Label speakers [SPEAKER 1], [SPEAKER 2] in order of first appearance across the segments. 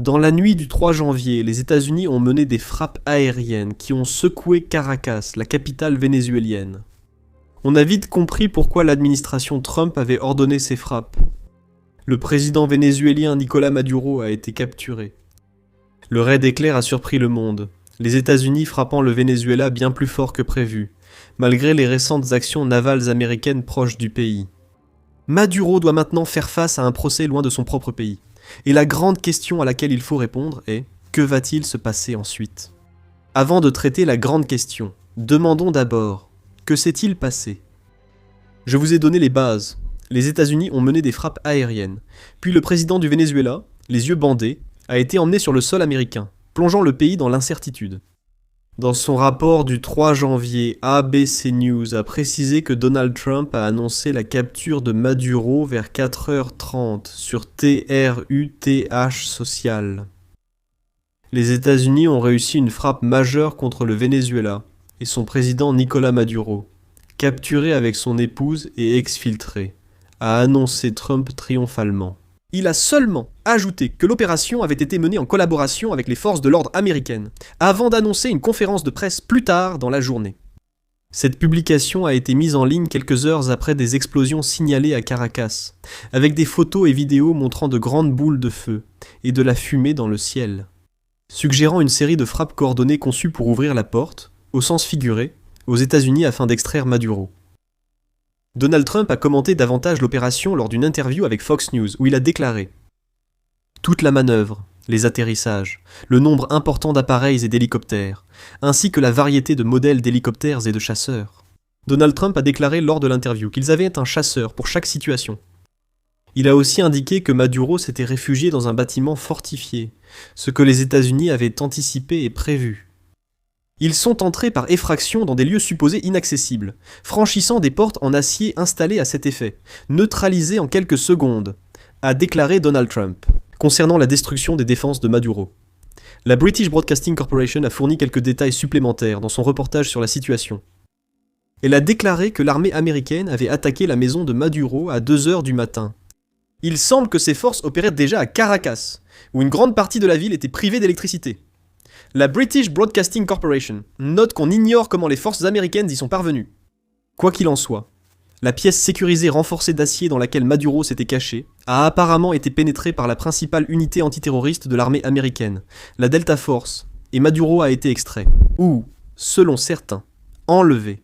[SPEAKER 1] Dans la nuit du 3 janvier, les États-Unis ont mené des frappes aériennes qui ont secoué Caracas, la capitale vénézuélienne. On a vite compris pourquoi l'administration Trump avait ordonné ces frappes. Le président vénézuélien Nicolás Maduro a été capturé. Le raid éclair a surpris le monde, les États-Unis frappant le Venezuela bien plus fort que prévu, malgré les récentes actions navales américaines proches du pays. Maduro doit maintenant faire face à un procès loin de son propre pays. Et la grande question à laquelle il faut répondre est « Que va-t-il se passer ensuite ?» Avant de traiter la grande question, demandons d'abord « Que s'est-il passé ?» Je vous ai donné les bases. Les États-Unis ont mené des frappes aériennes. Puis le président du Venezuela, les yeux bandés, a été emmené sur le sol américain, plongeant le pays dans l'incertitude. Dans son rapport du 3 janvier, ABC News a précisé que Donald Trump a annoncé la capture de Maduro vers 4h30 sur TRUTH Social. Les États-Unis ont réussi une frappe majeure contre le Venezuela et son président Nicolás Maduro, capturé avec son épouse et exfiltré, a annoncé Trump triomphalement. Il a seulement ajouté que l'opération avait été menée en collaboration avec les forces de l'ordre américaines, avant d'annoncer une conférence de presse plus tard dans la journée. Cette publication a été mise en ligne quelques heures après des explosions signalées à Caracas, avec des photos et vidéos montrant de grandes boules de feu et de la fumée dans le ciel, suggérant une série de frappes coordonnées conçues pour ouvrir la porte, au sens figuré, aux États-Unis afin d'extraire Maduro. Donald Trump a commenté davantage l'opération lors d'une interview avec Fox News où il a déclaré « Toute la manœuvre, les atterrissages, le nombre important d'appareils et d'hélicoptères, ainsi que la variété de modèles d'hélicoptères et de chasseurs. » Donald Trump a déclaré lors de l'interview qu'ils avaient un chasseur pour chaque situation. Il a aussi indiqué que Maduro s'était réfugié dans un bâtiment fortifié, ce que les États-Unis avaient anticipé et prévu. Ils sont entrés par effraction dans des lieux supposés inaccessibles, franchissant des portes en acier installées à cet effet, neutralisées en quelques secondes, a déclaré Donald Trump, concernant la destruction des défenses de Maduro. La British Broadcasting Corporation a fourni quelques détails supplémentaires dans son reportage sur la situation. Elle a déclaré que l'armée américaine avait attaqué la maison de Maduro à 2h du matin. Il semble que ces forces opéraient déjà à Caracas, où une grande partie de la ville était privée d'électricité. La British Broadcasting Corporation note qu'on ignore comment les forces américaines y sont parvenues. Quoi qu'il en soit, la pièce sécurisée renforcée d'acier dans laquelle Maduro s'était caché a apparemment été pénétrée par la principale unité antiterroriste de l'armée américaine, la Delta Force, et Maduro a été extrait, ou, selon certains, enlevé.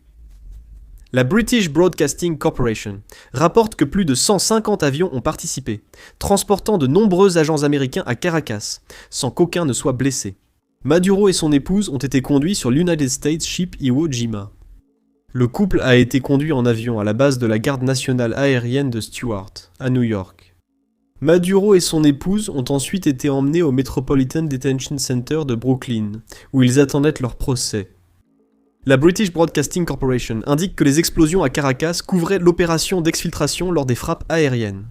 [SPEAKER 1] La British Broadcasting Corporation rapporte que plus de 150 avions ont participé, transportant de nombreux agents américains à Caracas, sans qu'aucun ne soit blessé. Maduro et son épouse ont été conduits sur l'United States Ship Iwo Jima. Le couple a été conduit en avion à la base de la garde nationale aérienne de Stewart, à New York. Maduro et son épouse ont ensuite été emmenés au Metropolitan Detention Center de Brooklyn, où ils attendaient leur procès. La British Broadcasting Corporation indique que les explosions à Caracas couvraient l'opération d'exfiltration lors des frappes aériennes.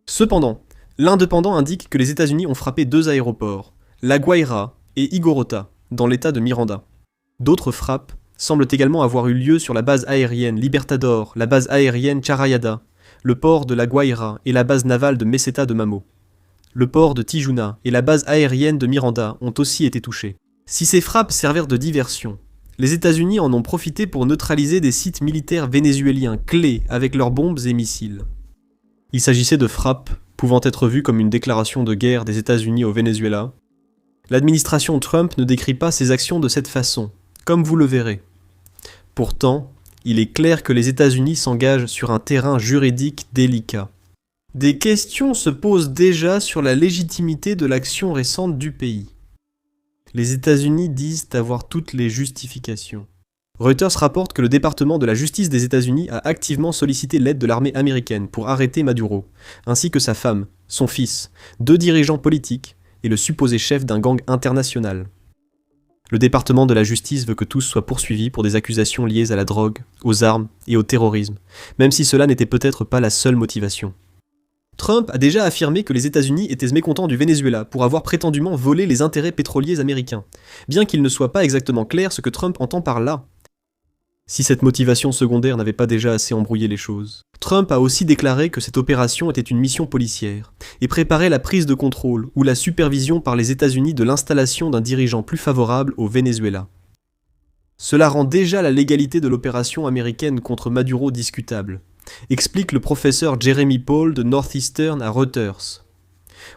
[SPEAKER 1] Cependant, l'Indépendant indique que les États-Unis ont frappé 2 aéroports, La Guaira et Higorota, dans l'état de Miranda. D'autres frappes semblent également avoir eu lieu sur la base aérienne Libertador, la base aérienne Charayada, le port de La Guaira et la base navale de Meseta de Mamo. Le port de Tijuna et la base aérienne de Miranda ont aussi été touchés. Si ces frappes servirent de diversion, les États-Unis en ont profité pour neutraliser des sites militaires vénézuéliens clés avec leurs bombes et missiles. Il s'agissait de frappes pouvant être vues comme une déclaration de guerre des États-Unis au Venezuela. L'administration Trump ne décrit pas ses actions de cette façon, comme vous le verrez. Pourtant, il est clair que les États-Unis s'engagent sur un terrain juridique délicat. Des questions se posent déjà sur la légitimité de l'action récente du pays. Les États-Unis disent avoir toutes les justifications. Reuters rapporte que le département de la justice des États-Unis a activement sollicité l'aide de l'armée américaine pour arrêter Maduro, ainsi que sa femme, son fils, 2 dirigeants politiques, et le supposé chef d'un gang international. Le département de la justice veut que tous soient poursuivis pour des accusations liées à la drogue, aux armes et au terrorisme, même si cela n'était peut-être pas la seule motivation. Trump a déjà affirmé que les États-Unis étaient mécontents du Venezuela pour avoir prétendument volé les intérêts pétroliers américains, bien qu'il ne soit pas exactement clair ce que Trump entend par là. si cette motivation secondaire n'avait pas déjà assez embrouillé les choses. Trump a aussi déclaré que cette opération était une mission policière et préparait la prise de contrôle ou la supervision par les États-Unis de l'installation d'un dirigeant plus favorable au Venezuela. Cela rend déjà la légalité de l'opération américaine contre Maduro discutable, explique le professeur Jeremy Paul de Northeastern à Reuters.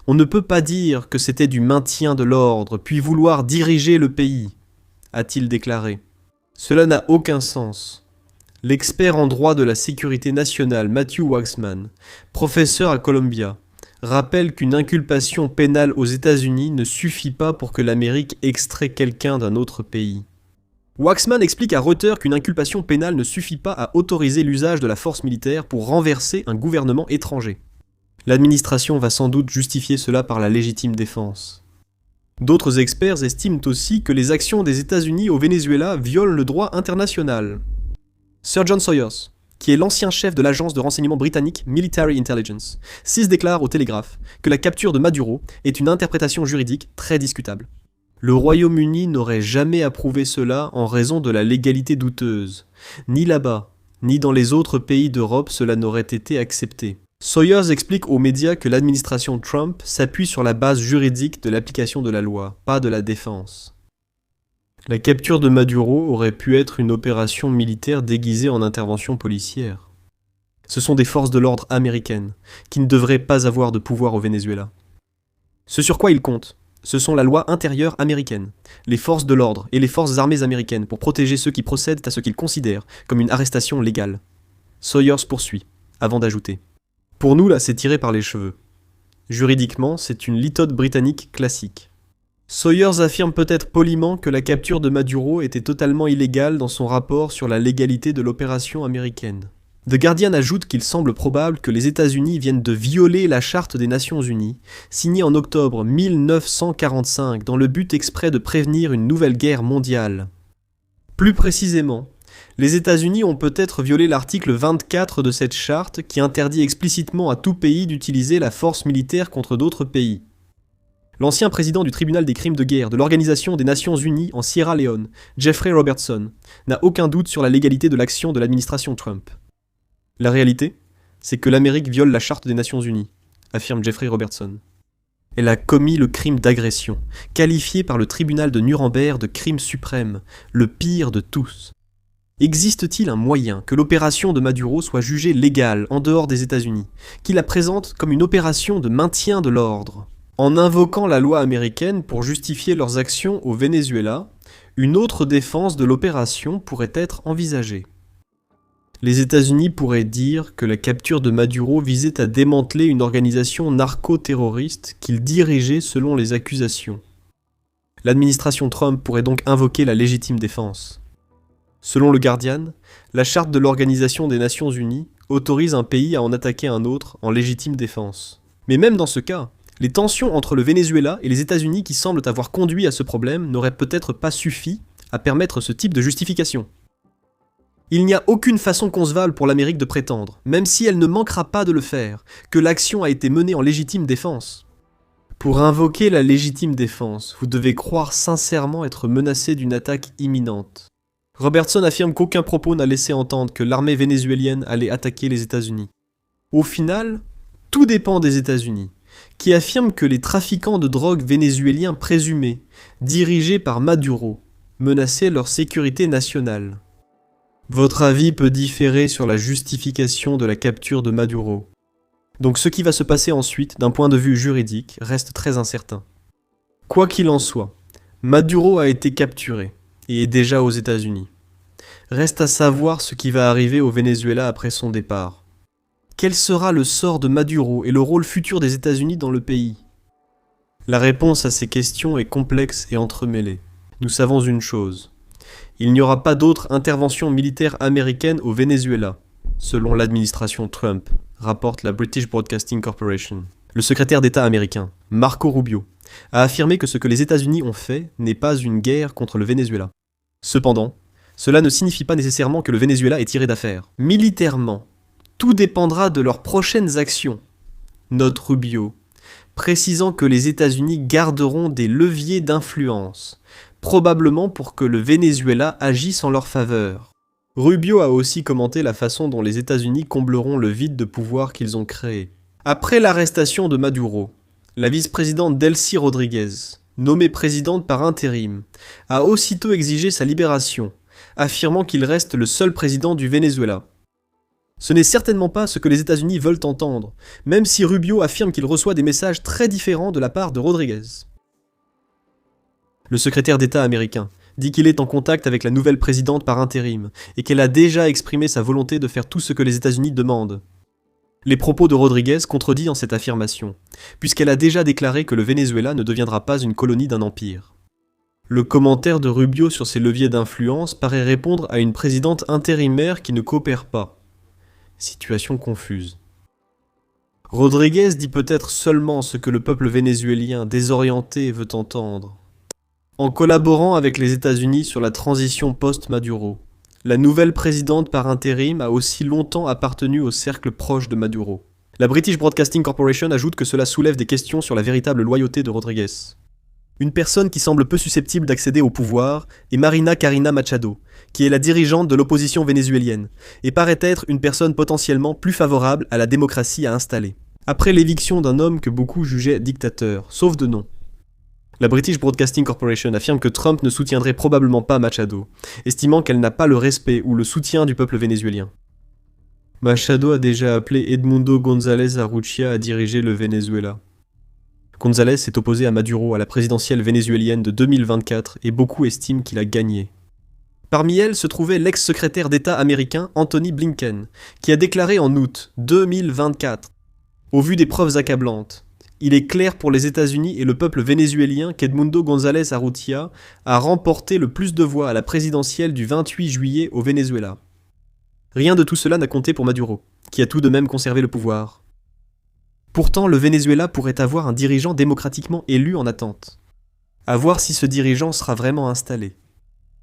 [SPEAKER 1] On ne peut pas dire que c'était du maintien de l'ordre puis vouloir diriger le pays, a-t-il déclaré. Cela n'a aucun sens. L'expert en droit de la sécurité nationale Matthew Waxman, professeur à Columbia, rappelle qu'une inculpation pénale aux États-Unis ne suffit pas pour que l'Amérique extrait quelqu'un d'un autre pays. Waxman explique à Reuters qu'une inculpation pénale ne suffit pas à autoriser l'usage de la force militaire pour renverser un gouvernement étranger. L'administration va sans doute justifier cela par la légitime défense. D'autres experts estiment aussi que les actions des États-Unis au Venezuela violent le droit international. Sir John Sawyers, qui est l'ancien chef de l'agence de renseignement britannique Military Intelligence, déclare au Télégraphe que la capture de Maduro est une interprétation juridique très discutable. Le Royaume-Uni n'aurait jamais approuvé cela en raison de la légalité douteuse. Ni là-bas, ni dans les autres pays d'Europe cela n'aurait été accepté. Sawyers explique aux médias que l'administration Trump s'appuie sur la base juridique de l'application de la loi, pas de la défense. La capture de Maduro aurait pu être une opération militaire déguisée en intervention policière. Ce sont des forces de l'ordre américaines, qui ne devraient pas avoir de pouvoir au Venezuela. Ce sur quoi ils comptent, ce sont la loi intérieure américaine, les forces de l'ordre et les forces armées américaines pour protéger ceux qui procèdent à ce qu'ils considèrent comme une arrestation légale. Sawyers poursuit, avant d'ajouter. Pour nous, là, c'est tiré par les cheveux. Juridiquement, c'est une litote britannique classique. Sawyers affirme peut-être poliment que la capture de Maduro était totalement illégale dans son rapport sur la légalité de l'opération américaine. The Guardian ajoute qu'il semble probable que les États-Unis viennent de violer la Charte des Nations Unies, signée en octobre 1945 dans le but exprès de prévenir une nouvelle guerre mondiale. Plus précisément, les États-Unis ont peut-être violé l'article 24 de cette charte qui interdit explicitement à tout pays d'utiliser la force militaire contre d'autres pays. L'ancien président du tribunal des crimes de guerre de l'Organisation des Nations Unies en Sierra Leone, Jeffrey Robertson, n'a aucun doute sur la légalité de l'action de l'administration Trump. La réalité, c'est que l'Amérique viole la Charte des Nations Unies, affirme Jeffrey Robertson. Elle a commis le crime d'agression, qualifié par le tribunal de Nuremberg de crime suprême, le pire de tous. Existe-t-il un moyen que l'opération de Maduro soit jugée légale en dehors des États-Unis, qui la présente comme une opération de maintien de l'ordre ? En invoquant la loi américaine pour justifier leurs actions au Venezuela, une autre défense de l'opération pourrait être envisagée. Les États-Unis pourraient dire que la capture de Maduro visait à démanteler une organisation narco-terroriste qu'ils dirigeaient selon les accusations. L'administration Trump pourrait donc invoquer la légitime défense. Selon le Guardian, la charte de l'Organisation des Nations Unies autorise un pays à en attaquer un autre en légitime défense. Mais même dans ce cas, les tensions entre le Venezuela et les États-Unis qui semblent avoir conduit à ce problème n'auraient peut-être pas suffi à permettre ce type de justification. Il n'y a aucune façon concevable pour l'Amérique de prétendre, même si elle ne manquera pas de le faire, que l'action a été menée en légitime défense. Pour invoquer la légitime défense, vous devez croire sincèrement être menacé d'une attaque imminente. Robertson affirme qu'aucun propos n'a laissé entendre que l'armée vénézuélienne allait attaquer les États-Unis. Au final, tout dépend des États-Unis, qui affirment que les trafiquants de drogue vénézuéliens présumés, dirigés par Maduro, menaçaient leur sécurité nationale. Votre avis peut différer sur la justification de la capture de Maduro. Donc ce qui va se passer ensuite, d'un point de vue juridique, reste très incertain. Quoi qu'il en soit, Maduro a été capturé et est déjà aux États-Unis. Reste à savoir ce qui va arriver au Venezuela après son départ. Quel sera le sort de Maduro et le rôle futur des États-Unis dans le pays ? La réponse à ces questions est complexe et entremêlée. Nous savons une chose. Il n'y aura pas d'autre intervention militaire américaine au Venezuela, selon l'administration Trump, rapporte la British Broadcasting Corporation. Le secrétaire d'État américain, Marco Rubio, a affirmé que ce que les États-Unis ont fait n'est pas une guerre contre le Venezuela. Cependant, cela ne signifie pas nécessairement que le Venezuela est tiré d'affaire. Militairement, tout dépendra de leurs prochaines actions, note Rubio, précisant que les États-Unis garderont des leviers d'influence, probablement pour que le Venezuela agisse en leur faveur. Rubio a aussi commenté la façon dont les États-Unis combleront le vide de pouvoir qu'ils ont créé. Après l'arrestation de Maduro, la vice-présidente Delcy Rodriguez, nommée présidente par intérim, a aussitôt exigé sa libération, affirmant qu'il reste le seul président du Venezuela. Ce n'est certainement pas ce que les États-Unis veulent entendre, même si Rubio affirme qu'il reçoit des messages très différents de la part de Rodriguez. Le secrétaire d'État américain dit qu'il est en contact avec la nouvelle présidente par intérim et qu'elle a déjà exprimé sa volonté de faire tout ce que les États-Unis demandent. Les propos de Rodriguez contredisent en cette affirmation, puisqu'elle a déjà déclaré que le Venezuela ne deviendra pas une colonie d'un empire. Le commentaire de Rubio sur ses leviers d'influence paraît répondre à une présidente intérimaire qui ne coopère pas. Situation confuse. Rodriguez dit peut-être seulement ce que le peuple vénézuélien désorienté veut entendre. En collaborant avec les États-Unis sur la transition post-Maduro, la nouvelle présidente par intérim a aussi longtemps appartenu au cercle proche de Maduro. La British Broadcasting Corporation ajoute que cela soulève des questions sur la véritable loyauté de Rodriguez. Une personne qui semble peu susceptible d'accéder au pouvoir est Marina Karina Machado, qui est la dirigeante de l'opposition vénézuélienne, et paraît être une personne potentiellement plus favorable à la démocratie à installer. Après l'éviction d'un homme que beaucoup jugeaient dictateur, sauf de nom. La British Broadcasting Corporation affirme que Trump ne soutiendrait probablement pas Machado, estimant qu'elle n'a pas le respect ou le soutien du peuple vénézuélien. Machado a déjà appelé Edmundo González Urrutia à diriger le Venezuela. González s'est opposé à Maduro à la présidentielle vénézuélienne de 2024 et beaucoup estiment qu'il a gagné. Parmi elles se trouvait l'ex-secrétaire d'État américain Anthony Blinken, qui a déclaré en août 2024 « Au vu des preuves accablantes, il est clair pour les États-Unis et le peuple vénézuélien qu'Edmundo González Urrutia a remporté le plus de voix à la présidentielle du 28 juillet au Venezuela. Rien de tout cela n'a compté pour Maduro, qui a tout de même conservé le pouvoir. Pourtant, le Venezuela pourrait avoir un dirigeant démocratiquement élu en attente. À voir si ce dirigeant sera vraiment installé.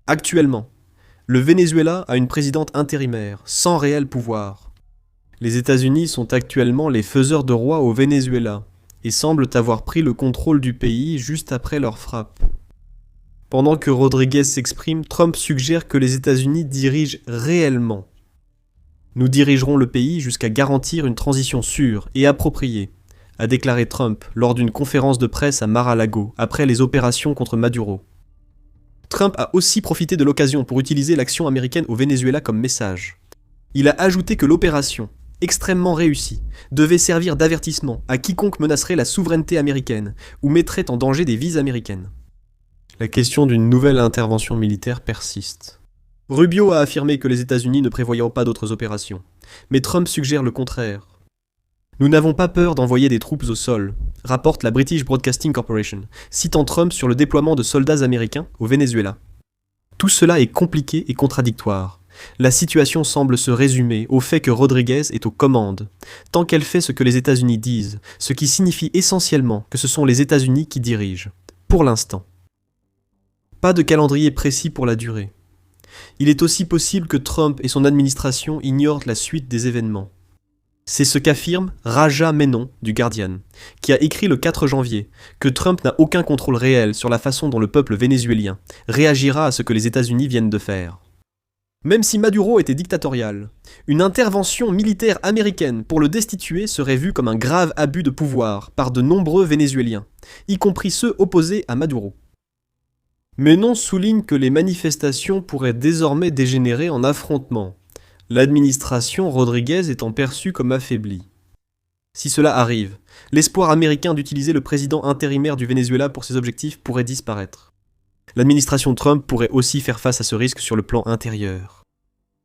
[SPEAKER 1] Actuellement, le Venezuela a une présidente intérimaire, sans réel pouvoir. Les États-Unis sont actuellement les faiseurs de roi au Venezuela, et semblent avoir pris le contrôle du pays juste après leur frappe. Pendant que Rodriguez s'exprime, Trump suggère que les États-Unis dirigent réellement. Nous dirigerons le pays jusqu'à garantir une transition sûre et appropriée, a déclaré Trump lors d'une conférence de presse à Mar-a-Lago après les opérations contre Maduro. Trump a aussi profité de l'occasion pour utiliser l'action américaine au Venezuela comme message. Il a ajouté que l'opération, extrêmement réussie, devait servir d'avertissement à quiconque menacerait la souveraineté américaine ou mettrait en danger des vies américaines. La question d'une nouvelle intervention militaire persiste. Rubio a affirmé que les États-Unis ne prévoyaient pas d'autres opérations, mais Trump suggère le contraire. Nous n'avons pas peur d'envoyer des troupes au sol, rapporte la British Broadcasting Corporation, citant Trump sur le déploiement de soldats américains au Venezuela. Tout cela est compliqué et contradictoire. La situation semble se résumer au fait que Rodriguez est aux commandes, tant qu'elle fait ce que les États-Unis disent, ce qui signifie essentiellement que ce sont les États-Unis qui dirigent, pour l'instant. Pas de calendrier précis pour la durée. Il est aussi possible que Trump et son administration ignorent la suite des événements. C'est ce qu'affirme Raja Menon du Guardian, qui a écrit le 4 janvier que Trump n'a aucun contrôle réel sur la façon dont le peuple vénézuélien réagira à ce que les États-Unis viennent de faire. Même si Maduro était dictatorial, une intervention militaire américaine pour le destituer serait vue comme un grave abus de pouvoir par de nombreux Vénézuéliens, y compris ceux opposés à Maduro. Menon souligne que les manifestations pourraient désormais dégénérer en affrontements, l'administration Rodriguez étant perçue comme affaiblie. Si cela arrive, l'espoir américain d'utiliser le président intérimaire du Venezuela pour ses objectifs pourrait disparaître. L'administration Trump pourrait aussi faire face à ce risque sur le plan intérieur.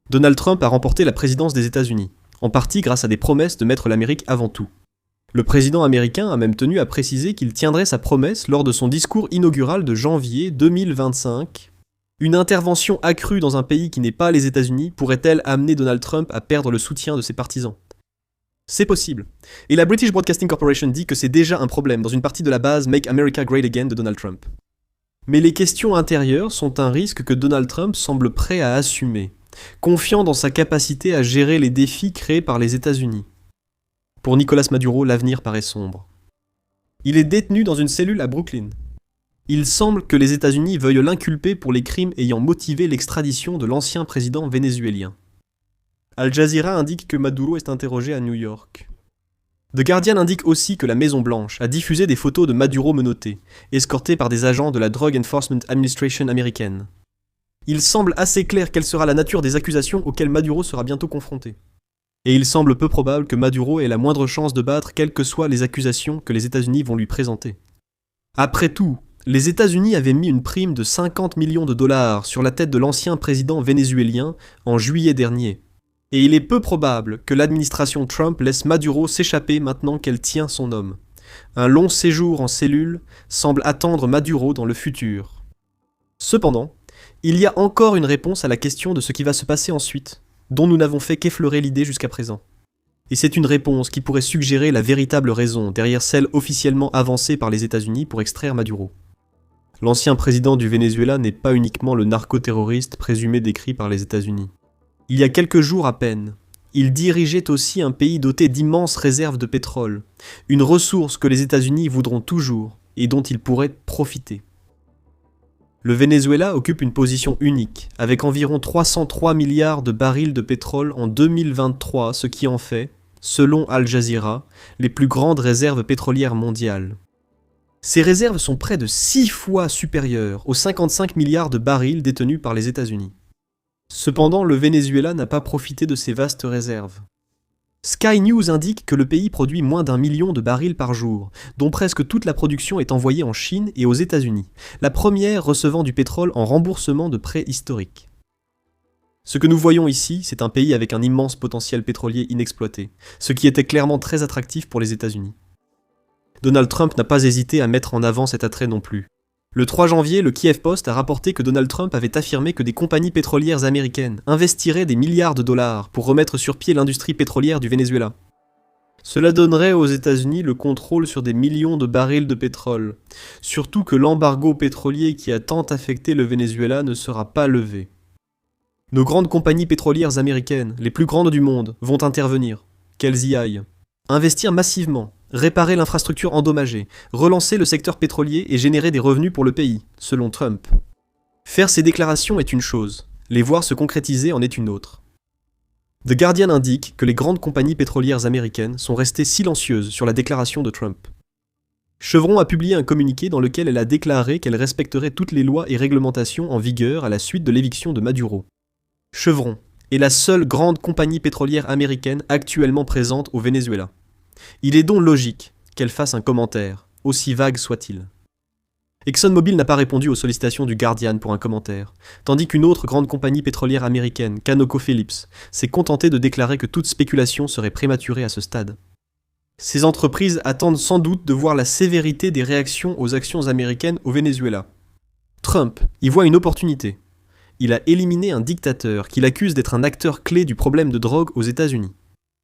[SPEAKER 1] Donald Trump a remporté la présidence des États-Unis, en partie grâce à des promesses de mettre l'Amérique avant tout. Le président américain a même tenu à préciser qu'il tiendrait sa promesse lors de son discours inaugural de janvier 2025. Une intervention accrue dans un pays qui n'est pas les États-Unis pourrait-elle amener Donald Trump à perdre le soutien de ses partisans ? C'est possible. Et la British Broadcasting Corporation dit que c'est déjà un problème dans une partie de la base Make America Great Again de Donald Trump. Mais les questions intérieures sont un risque que Donald Trump semble prêt à assumer, confiant dans sa capacité à gérer les défis créés par les États-Unis. Pour Nicolas Maduro, l'avenir paraît sombre. Il est détenu dans une cellule à Brooklyn. Il semble que les États-Unis veuillent l'inculper pour les crimes ayant motivé l'extradition de l'ancien président vénézuélien. Al Jazeera indique que Maduro est interrogé à New York. The Guardian indique aussi que la Maison-Blanche a diffusé des photos de Maduro menotté, escorté par des agents de la Drug Enforcement Administration américaine. Il semble assez clair quelle sera la nature des accusations auxquelles Maduro sera bientôt confronté. Et il semble peu probable que Maduro ait la moindre chance de battre quelles que soient les accusations que les États-Unis vont lui présenter. Après tout, les États-Unis avaient mis une prime de 50 millions de dollars sur la tête de l'ancien président vénézuélien en juillet dernier. Et il est peu probable que l'administration Trump laisse Maduro s'échapper maintenant qu'elle tient son homme. Un long séjour en cellule semble attendre Maduro dans le futur. Cependant, il y a encore une réponse à la question de ce qui va se passer ensuite, dont nous n'avons fait qu'effleurer l'idée jusqu'à présent. Et c'est une réponse qui pourrait suggérer la véritable raison derrière celle officiellement avancée par les États-Unis pour extraire Maduro. L'ancien président du Venezuela n'est pas uniquement le narcoterroriste présumé décrit par les États-Unis. Il y a quelques jours à peine, il dirigeait aussi un pays doté d'immenses réserves de pétrole, une ressource que les États-Unis voudront toujours et dont ils pourraient profiter. Le Venezuela occupe une position unique, avec environ 303 milliards de barils de pétrole en 2023, ce qui en fait, selon Al Jazeera, les plus grandes réserves pétrolières mondiales. Ces réserves sont près de 6 fois supérieures aux 55 milliards de barils détenus par les États-Unis. Cependant, le Venezuela n'a pas profité de ces vastes réserves. Sky News indique que le pays produit moins d'1 million de barils par jour, dont presque toute la production est envoyée en Chine et aux États-Unis, la première recevant du pétrole en remboursement de prêts historiques. Ce que nous voyons ici, c'est un pays avec un immense potentiel pétrolier inexploité, ce qui était clairement très attractif pour les États-Unis. Donald Trump n'a pas hésité à mettre en avant cet attrait non plus. Le 3 janvier, le Kiev Post a rapporté que Donald Trump avait affirmé que des compagnies pétrolières américaines investiraient des milliards de dollars pour remettre sur pied l'industrie pétrolière du Venezuela. Cela donnerait aux États-Unis le contrôle sur des millions de barils de pétrole, surtout que l'embargo pétrolier qui a tant affecté le Venezuela ne sera pas levé. Nos grandes compagnies pétrolières américaines, les plus grandes du monde, vont intervenir, qu'elles y aillent. Investir massivement, réparer l'infrastructure endommagée, relancer le secteur pétrolier et générer des revenus pour le pays, selon Trump. Faire ces déclarations est une chose, les voir se concrétiser en est une autre. The Guardian indique que les grandes compagnies pétrolières américaines sont restées silencieuses sur la déclaration de Trump. Chevron a publié un communiqué dans lequel elle a déclaré qu'elle respecterait toutes les lois et réglementations en vigueur à la suite de l'éviction de Maduro. Chevron est la seule grande compagnie pétrolière américaine actuellement présente au Venezuela. Il est donc logique qu'elle fasse un commentaire, aussi vague soit-il. ExxonMobil n'a pas répondu aux sollicitations du Guardian pour un commentaire, tandis qu'une autre grande compagnie pétrolière américaine, ConocoPhillips, s'est contentée de déclarer que toute spéculation serait prématurée à ce stade. Ces entreprises attendent sans doute de voir la sévérité des réactions aux actions américaines au Venezuela. Trump y voit une opportunité. Il a éliminé un dictateur qu'il accuse d'être un acteur clé du problème de drogue aux États-Unis.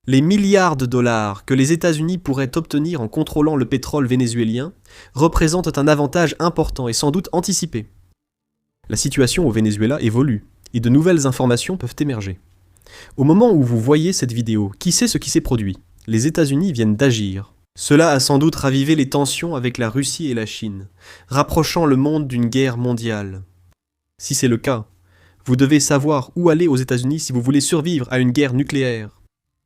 [SPEAKER 1] Les milliards de dollars que les États-Unis pourraient obtenir en contrôlant le pétrole vénézuélien représentent un avantage important et sans doute anticipé. La situation au Venezuela évolue, et de nouvelles informations peuvent émerger. Au moment où vous voyez cette vidéo, qui sait ce qui s'est produit ? Les États-Unis viennent d'agir. Cela a sans doute ravivé les tensions avec la Russie et la Chine, rapprochant le monde d'une guerre mondiale. Si c'est le cas, vous devez savoir où aller aux États-Unis si vous voulez survivre à une guerre nucléaire.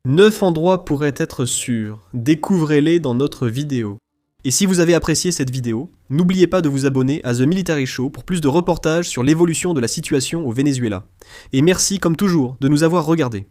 [SPEAKER 1] 9 endroits pourraient être sûrs, découvrez-les dans notre vidéo. Et si vous avez apprécié cette vidéo, n'oubliez pas de vous abonner à The Military Show pour plus de reportages sur l'évolution de la situation au Venezuela. Et merci comme toujours de nous avoir regardés.